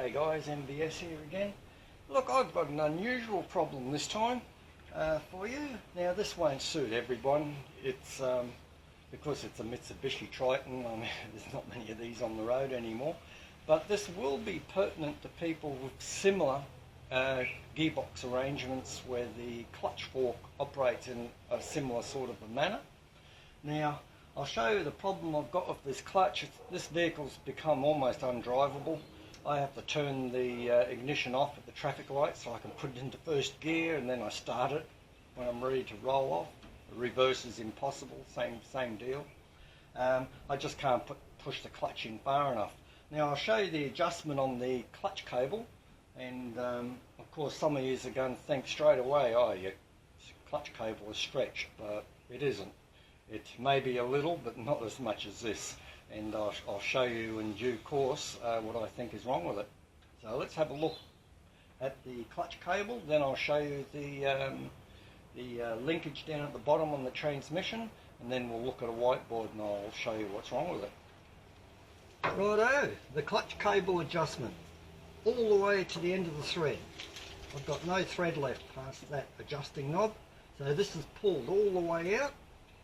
G'day guys, MBS here again. Look, I've got an unusual problem this time for you. Now this won't suit everyone. It's because it's a Mitsubishi Triton. I mean, there's not many of these on the road anymore. But this will be pertinent to people with similar gearbox arrangements where the clutch fork operates in a similar sort of a manner. Now, I'll show you the problem I've got with this clutch. This vehicle's become almost undrivable. I have to turn the ignition off at the traffic light so I can put it into first gear, and then I start it when I'm ready to roll off. The reverse is impossible, same deal. I just can't push the clutch in far enough. Now I'll show you the adjustment on the clutch cable, and of course some of you are going to think straight away, oh, your clutch cable is stretched, but it isn't. It may be a little, but not as much as this. And I'll show you in due course what I think is wrong with it. So let's have a look at the clutch cable, then I'll show you the linkage down at the bottom on the transmission, and then we'll look at a whiteboard and I'll show you what's wrong with it. Righto, the clutch cable adjustment, all the way to the end of the thread. I've got no thread left past that adjusting knob, so this is pulled all the way out,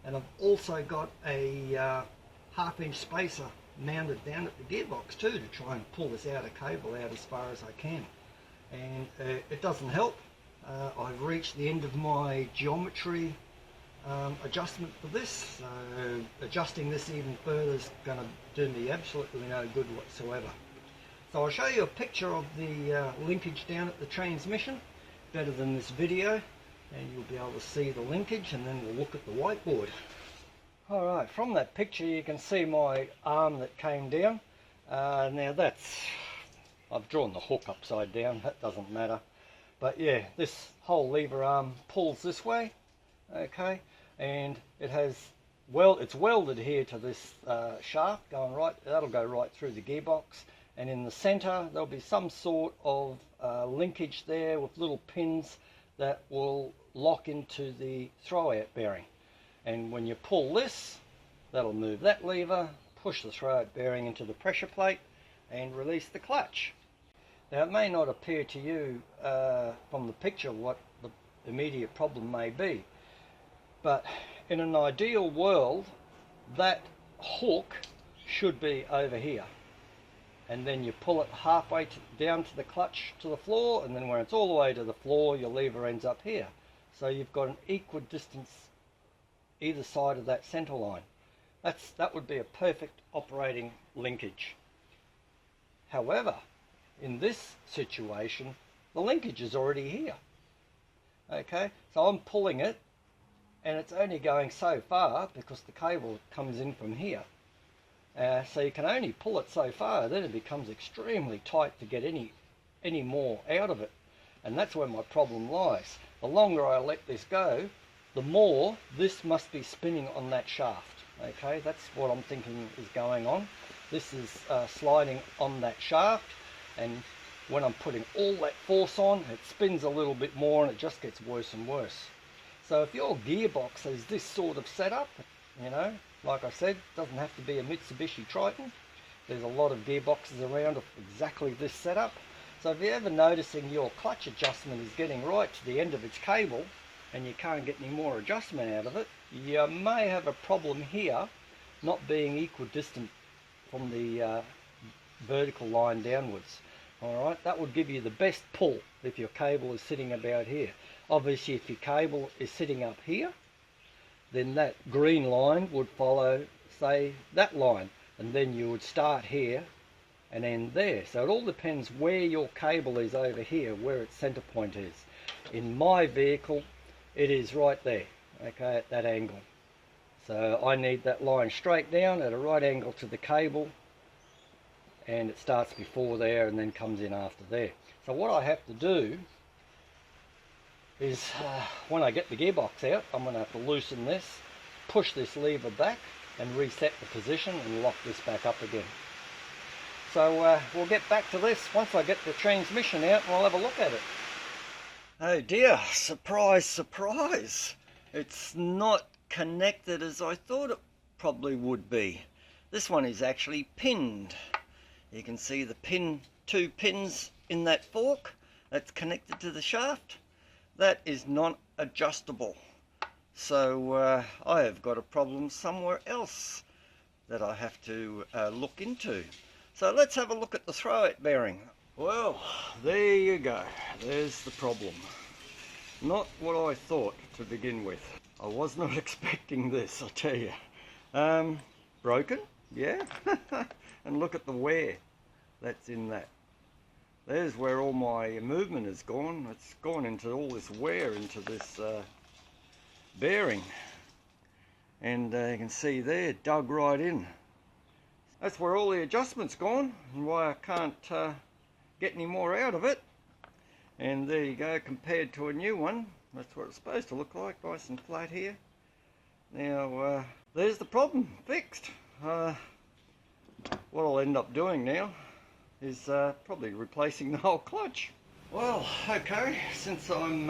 and I've also got a half-inch spacer mounted down at the gearbox too to try and pull this outer cable out as far as I can, and it doesn't help. I've reached the end of my geometry adjustment for this, so adjusting this even further is going to do me absolutely no good whatsoever. So I'll show you a picture of the linkage down at the transmission, better than this video, and you'll be able to see the linkage, and then we'll look at the whiteboard. Alright, from that picture you can see my arm that came down. Now I've drawn the hook upside down, that doesn't matter. But yeah, this whole lever arm pulls this way, okay, and it's welded here to this shaft going right, that'll go right through the gearbox, and in the center there'll be some sort of linkage there with little pins that will lock into the throwout bearing. And when you pull this, that'll move that lever, push the throwout bearing into the pressure plate, and release the clutch. Now it may not appear to you from the picture what the immediate problem may be, but in an ideal world that hook should be over here, and then you pull it halfway down to the clutch to the floor, and then when it's all the way to the floor your lever ends up here. So you've got an equidistance either side of that center line. That would be a perfect operating linkage. However, in this situation the linkage is already here, okay, so I'm pulling it and it's only going so far because the cable comes in from here, so you can only pull it so far, then it becomes extremely tight to get any more out of it, and that's where my problem lies. The longer I let this go, the more this must be spinning on that shaft. Okay, that's what I'm thinking is going on. This is sliding on that shaft, and when I'm putting all that force on, it spins a little bit more and it just gets worse and worse. So if your gearbox has this sort of setup, you know, like I said, it doesn't have to be a Mitsubishi Triton. There's a lot of gearboxes around of exactly this setup. So if you're ever noticing your clutch adjustment is getting right to the end of its cable, and you can't get any more adjustment out of it, you may have a problem here not being equidistant from the vertical line downwards. Alright, that would give you the best pull if your cable is sitting about here. Obviously if your cable is sitting up here, then that green line would follow, say, that line, and then you would start here and end there. So it all depends where your cable is over here, where its center point is. In my vehicle it is right there, okay, at that angle. So I need that line straight down at a right angle to the cable, and it starts before there and then comes in after there. So what I have to do is, when I get the gearbox out, I'm going to have to loosen this, push this lever back and reset the position and lock this back up again. So we'll get back to this once I get the transmission out and we'll have a look at it. Oh dear, surprise, surprise. It's not connected as I thought it probably would be. This one is actually pinned. You can see the two pins in that fork that's connected to the shaft. That is non-adjustable. So I have got a problem somewhere else that I have to look into. So let's have a look at the throw-out bearing. Well, there you go. There's the problem. Not what I thought to begin with. I was not expecting this, I tell you. Broken, yeah. And look at the wear that's in that. There's where all my movement has gone. It's gone into all this wear into this bearing. And you can see there, dug right in. That's where all the adjustment's gone and why I can't get any more out of it. And there you go, compared to a new one. That's what it's supposed to look like, nice and flat here. Now, there's the problem, fixed. What I'll end up doing now is probably replacing the whole clutch. Well, okay, since I'm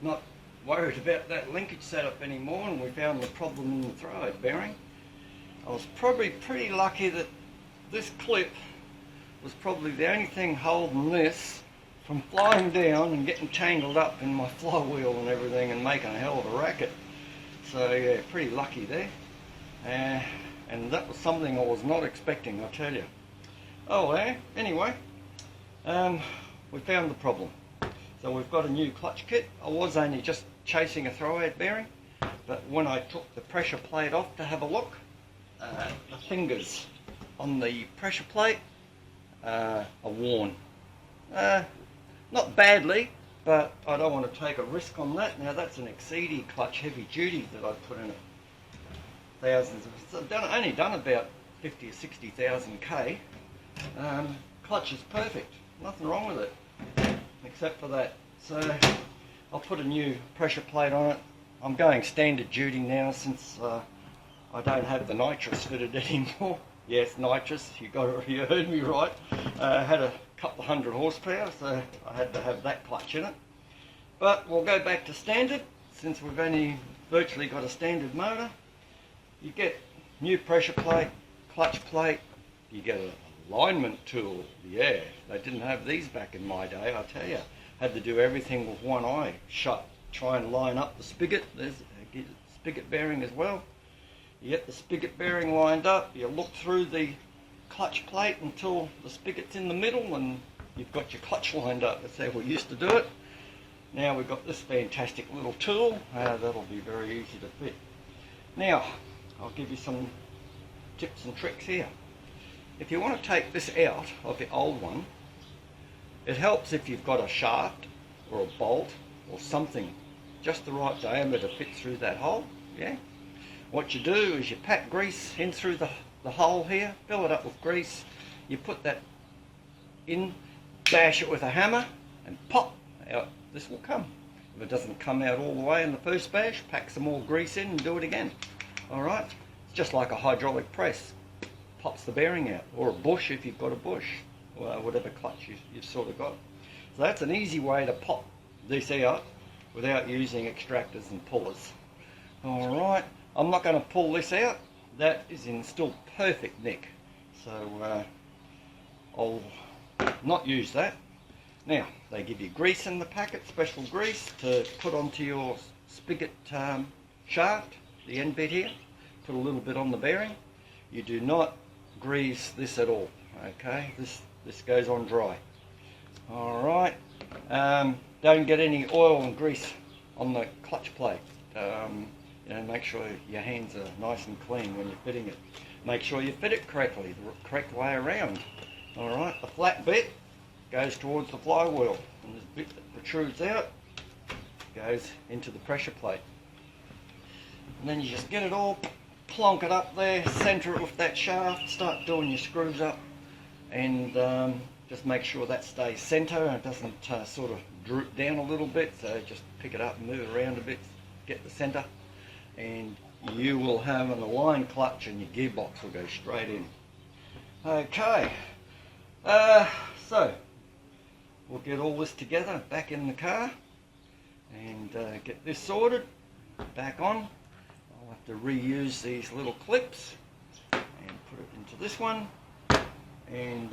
not worried about that linkage setup anymore and we found the problem in the throw-out bearing, I was probably pretty lucky that this clip was probably the only thing holding this from flying down and getting tangled up in my flywheel and everything and making a hell of a racket. So yeah, pretty lucky there. And that was something I was not expecting, I tell you. Oh well, anyway, we found the problem. So we've got a new clutch kit. I was only just chasing a throw-out bearing, but when I took the pressure plate off to have a look, the fingers on the pressure plate are worn. Not badly, but I don't want to take a risk on that. Now that's an Exceedi clutch heavy duty that I put in it. Thousands of, I've only done about 50 or 60,000 K. Clutch is perfect, nothing wrong with it, except for that. So I'll put a new pressure plate on it. I'm going standard duty now since I don't have the nitrous fitted anymore. Yes, nitrous, you heard me right. I had a couple of 100 horsepower, so I had to have that clutch in it. But we'll go back to standard, since we've only virtually got a standard motor. You get new pressure plate, clutch plate, you get an alignment tool. Yeah, they didn't have these back in my day, I tell you. Had to do everything with one eye shut, try and line up the spigot. There's a spigot bearing as well. You get the spigot bearing lined up, you look through the clutch plate until the spigot's in the middle and you've got your clutch lined up. That's how we used to do it. Now we've got this fantastic little tool. That'll be very easy to fit. Now, I'll give you some tips and tricks here. If you want to take this out of the old one, it helps if you've got a shaft or a bolt or something just the right diameter to fit through that hole. Yeah. What you do is you pack grease in through the hole here, fill it up with grease, you put that in, bash it with a hammer and pop, out this will come. If it doesn't come out all the way in the first bash, pack some more grease in and do it again. Alright, it's just like a hydraulic press, pops the bearing out, or a bush if you've got a bush, or whatever clutch you've sort of got. So that's an easy way to pop this out without using extractors and pullers. Alright. I'm not going to pull this out. That is in still perfect nick. So I'll not use that. Now, they give you grease in the packet, special grease to put onto your spigot shaft, the end bit here. Put a little bit on the bearing. You do not grease this at all. Okay, this goes on dry. Alright. Don't get any oil and grease on the clutch plate. Make sure your hands are nice and clean when you're fitting it. Make sure you fit it correctly, the correct way around. Alright, the flat bit goes towards the flywheel, and this bit that protrudes out goes into the pressure plate. And then you just get it all, plonk it up there, centre it with that shaft, start doing your screws up, and just make sure that stays centre and it doesn't sort of droop down a little bit. So just pick it up and move it around a bit, get the centre, and you will have an aligned clutch and your gearbox will go straight in. Okay, so we'll get all this together back in the car and get this sorted, back on. I'll have to reuse these little clips and put it into this one and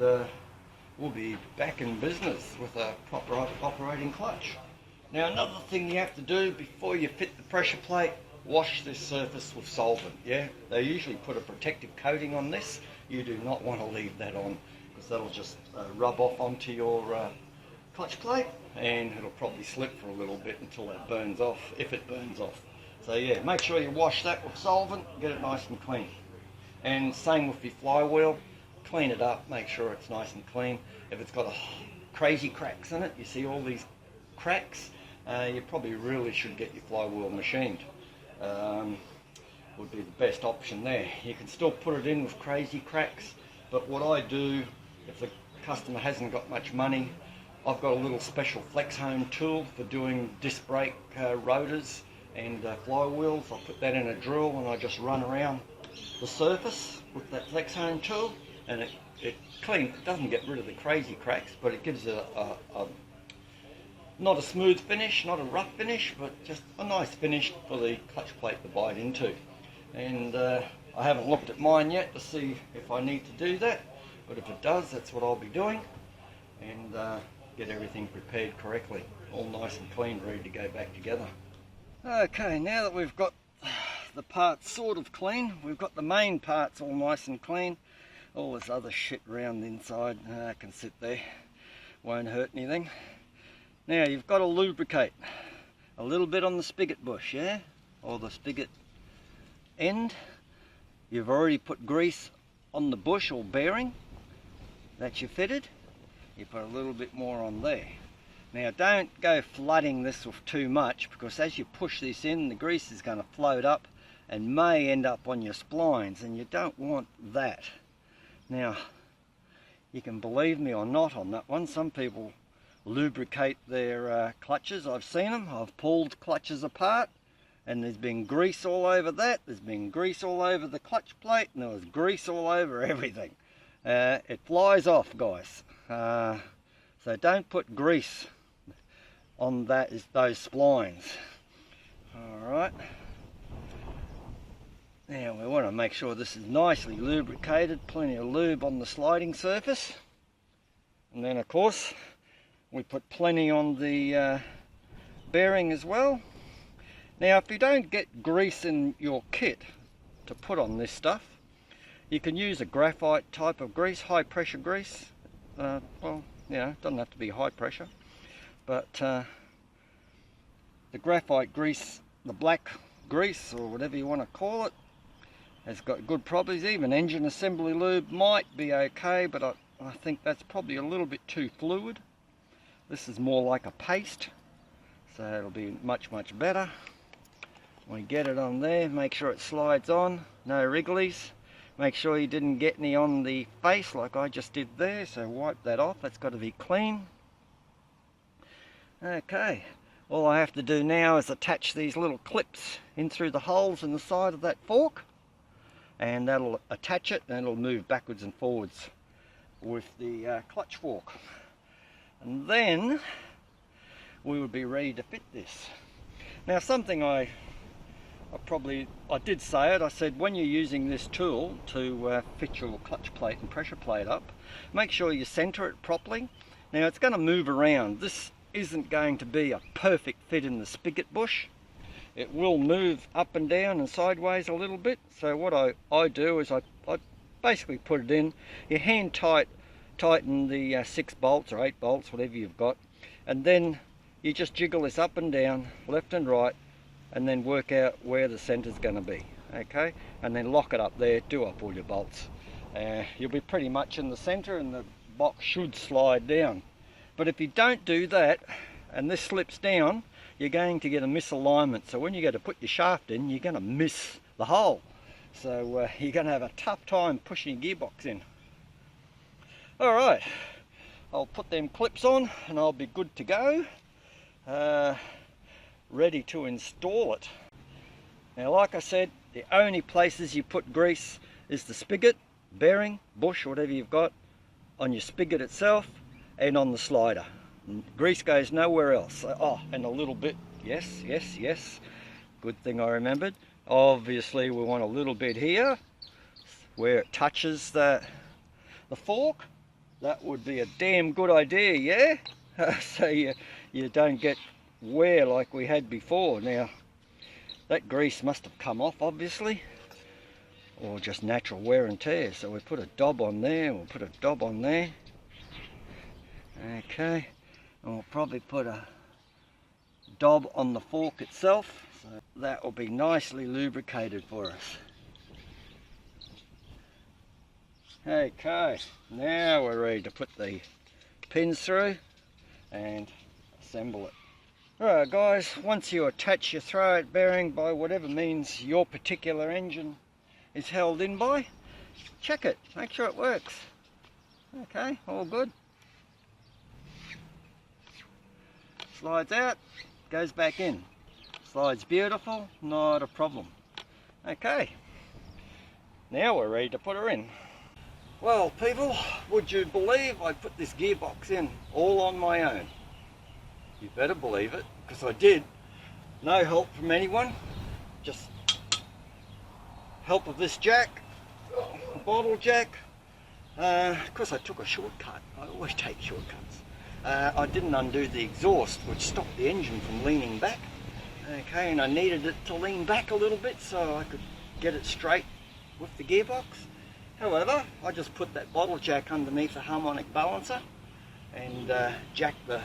we'll be back in business with a proper operating clutch. Now another thing you have to do before you fit the pressure plate, wash this surface with solvent. Yeah, they usually put a protective coating on this. You do not want to leave that on, because that'll just rub off onto your clutch plate, and it'll probably slip for a little bit until that burns off, if it burns off. So yeah, make sure you wash that with solvent, get it nice and clean. And same with your flywheel, clean it up, make sure it's nice and clean. If it's got crazy cracks in it, you see all these cracks, you probably really should get your flywheel machined. Would be the best option there. You can still put it in with crazy cracks, but what I do, if the customer hasn't got much money, I've got a little special flex hone tool for doing disc brake rotors and flywheels. I put that in a drill and I just run around the surface with that flex hone tool, and it cleans. It doesn't get rid of the crazy cracks, but it gives it a not a smooth finish, not a rough finish, but just a nice finish for the clutch plate to bite into. And I haven't looked at mine yet to see if I need to do that, but if it does, that's what I'll be doing, and get everything prepared correctly, all nice and clean, ready to go back together. Okay, now that we've got the parts sort of clean, we've got the main parts all nice and clean, all this other shit around the inside can sit there, won't hurt anything. Now you've got to lubricate a little bit on the spigot bush, yeah, or the spigot end. You've already put grease on the bush or bearing that you fitted. You put a little bit more on there. Now don't go flooding this with too much, because as you push this in, the grease is going to float up and may end up on your splines, and you don't want that. Now you can believe me or not on that one, some people lubricate their clutches. I've seen them. I've pulled clutches apart and there's been grease all over that, there's been grease all over the clutch plate, and there was grease all over everything. It flies off, guys, so don't put grease on those splines. Alright, now we want to make sure this is nicely lubricated, plenty of lube on the sliding surface, and then of course we put plenty on the bearing as well. Now if you don't get grease in your kit to put on this stuff, you can use a graphite type of grease, high pressure grease. Well, you know, it doesn't have to be high pressure, but the graphite grease, the black grease or whatever you want to call it, has got good properties. Even engine assembly lube might be okay, but I think that's probably a little bit too fluid. This is more like a paste, so it'll be much better. We get it on there, make sure it slides on, no wrigglies. Make sure you didn't get any on the face like I just did there, so wipe that off, that's got to be clean. Okay, all I have to do now is attach these little clips in through the holes in the side of that fork, and that'll attach it and it'll move backwards and forwards with the clutch fork. And then we would be ready to fit this. Now something I did say it, I said when you're using this tool to fit your clutch plate and pressure plate up, make sure you center it properly. Now it's going to move around. This isn't going to be a perfect fit in the spigot bush. It will move up and down and sideways a little bit. So what I do is I basically put it in, you hand tighten the 6 bolts or 8 bolts, whatever you've got, and then you just jiggle this up and down, left and right, and then work out where the center's going to be, okay, and then lock it up there, do up all your bolts. You'll be pretty much in the center and the box should slide down. But if you don't do that and this slips down, you're going to get a misalignment, so when you go to put your shaft in, you're going to miss the hole, so you're going to have a tough time pushing your gearbox in. Alright, I'll put them clips on and I'll be good to go, ready to install it. Now like I said, the only places you put grease is the spigot, bearing, bush, whatever you've got, on your spigot itself and on the slider. Grease goes nowhere else. Oh, and a little bit, yes, good thing I remembered. Obviously we want a little bit here where it touches the the fork, that would be a damn good idea, yeah? So you don't get wear like we had before. Now, that grease must have come off, obviously, or just natural wear and tear. So we put a dob on there, we'll put a dob on there. Okay, and we'll probably put a dob on the fork itself. So that will be nicely lubricated for us. Okay, now we're ready to put the pins through and assemble it. Alright guys, once you attach your throwout bearing by whatever means your particular engine is held in by, check it, make sure it works. Okay, all good. Slides out, goes back in. Slides beautiful, not a problem. Okay, now we're ready to put her in. Well people, would you believe I put this gearbox in all on my own? You better believe it, because I did. No help from anyone, just help of this jack, bottle jack. Of course I took a shortcut, I always take shortcuts. I didn't undo the exhaust, which stopped the engine from leaning back. Okay, and I needed it to lean back a little bit so I could get it straight with the gearbox. However, I just put that bottle jack underneath the harmonic balancer and jacked the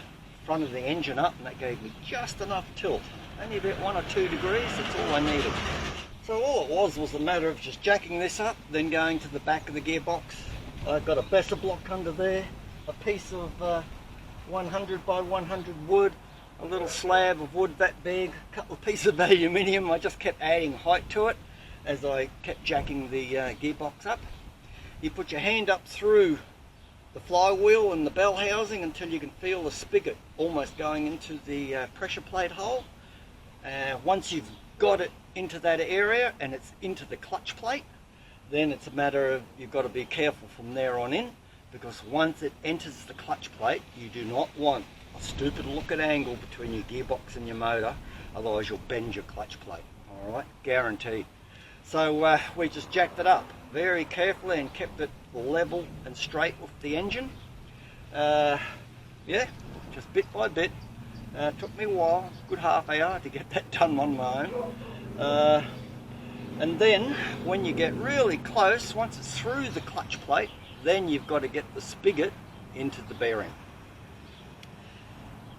front of the engine up, and that gave me just enough tilt. Only about 1 or 2 degrees, that's all I needed. So all it was a matter of just jacking this up, then going to the back of the gearbox. I've got a Besser block under there, a piece of 100 by 100 wood, a little slab of wood that big, a couple of pieces of aluminium. I just kept adding height to it as I kept jacking the gearbox up. You put your hand up through the flywheel and the bell housing until you can feel the spigot almost going into the pressure plate hole. Once you've got it into that area and it's into the clutch plate, then it's a matter of you've got to be careful from there on in, because once it enters the clutch plate, you do not want a stupid looking angle between your gearbox and your motor, otherwise you'll bend your clutch plate. Alright, guaranteed. So we just jacked it up very carefully and kept it level and straight with the engine. Yeah, just bit by bit. Took me a while, good half hour to get that done on my own. And then when you get really close, once it's through the clutch plate, then you've got to get the spigot into the bearing.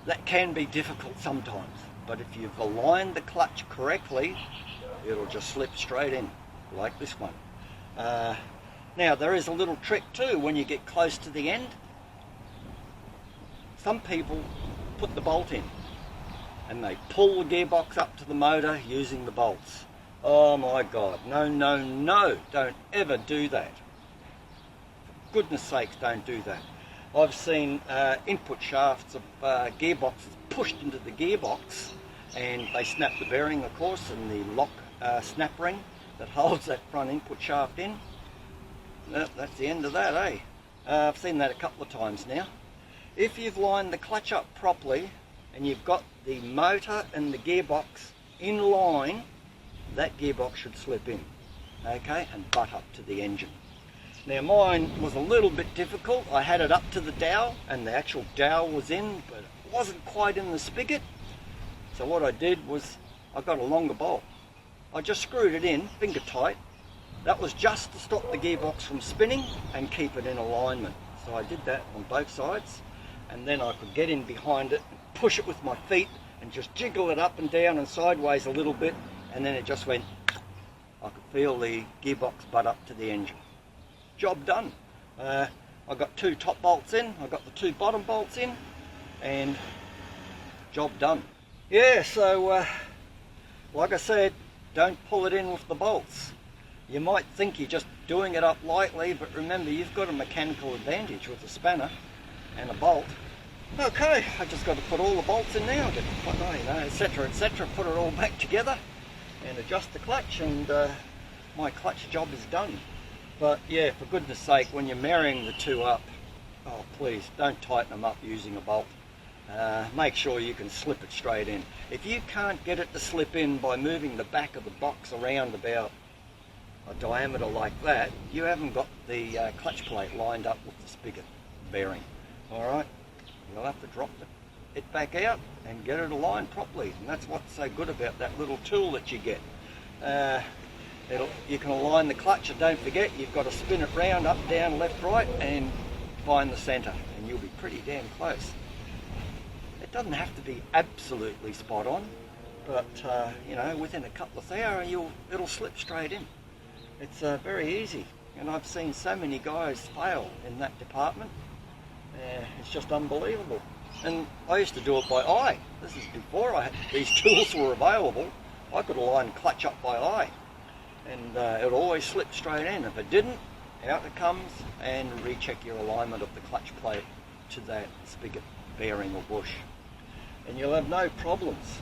That can be difficult sometimes, but if you've aligned the clutch correctly, it'll just slip straight in, like this one. Now there is a little trick too when you get close to the end. Some people put the bolt in and they pull the gearbox up to the motor using the bolts. Oh my God, no, no, no, don't ever do that. For goodness sakes, don't do that. I've seen input shafts of gearboxes pushed into the gearbox, and they snap the bearing, of course, and the lock snap ring that holds that front input shaft in. That's the end of that, eh? I've seen that a couple of times now. If you've lined the clutch up properly and you've got the motor and the gearbox in line, that gearbox should slip in, okay, and butt up to the engine. Now mine was a little bit difficult. I had it up to the dowel and the actual dowel was in, but it wasn't quite in the spigot. So what I did was I got a longer bolt. I just screwed it in, finger tight. That was just to stop the gearbox from spinning and keep it in alignment. So I did that on both sides, and then I could get in behind it, and push it with my feet and just jiggle it up and down and sideways a little bit, and then it just went. I could feel the gearbox butt up to the engine. Job done. I got 2 top bolts in, I got the 2 bottom bolts in, and job done. Yeah, so like I said, don't pull it in with the bolts. You might think you're just doing it up lightly, but remember, you've got a mechanical advantage with a spanner and a bolt. Okay, I just got to put all the bolts in now, get etc, put it all back together and adjust the clutch, and my clutch job is done. But yeah, for goodness sake, when you're marrying the two up, oh please, don't tighten them up using a bolt. Make sure you can slip it straight in. If you can't get it to slip in by moving the back of the box around about a diameter like that, you haven't got the clutch plate lined up with the spigot bearing. Alright, you'll have to drop it back out and get it aligned properly, and that's what's so good about that little tool that you get. You can align the clutch, and don't forget you've got to spin it round, up, down, left, right, and find the centre, and you'll be pretty damn close. It doesn't have to be absolutely spot on, but you know, within a couple of hours it'll slip straight in. It's very easy, and I've seen so many guys fail in that department. It's just unbelievable. And I used to do it by eye. This is before these tools were available. I could align clutch up by eye, and it would always slip straight in. If it didn't, out it comes, and recheck your alignment of the clutch plate to that spigot bearing or bush, and you'll have no problems.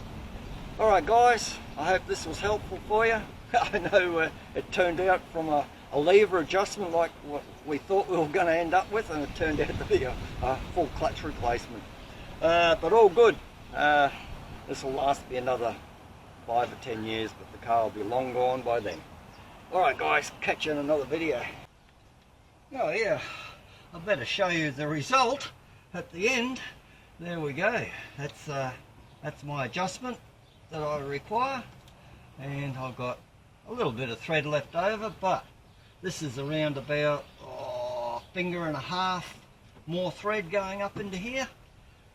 Alright guys, I hope this was helpful for you. I know it turned out from a lever adjustment like what we thought we were going to end up with, and it turned out to be a full clutch replacement. But all good. This will last me another 5 or 10 years, but the car will be long gone by then. Alright guys, catch you in another video. Oh yeah, I better show you the result at the end. There we go. That's my adjustment that I require, and I've got a little bit of thread left over, but this is around about a finger and a half more thread going up into here.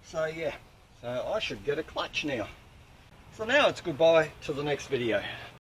So yeah, so I should get a clutch now. So now it's goodbye to the next video.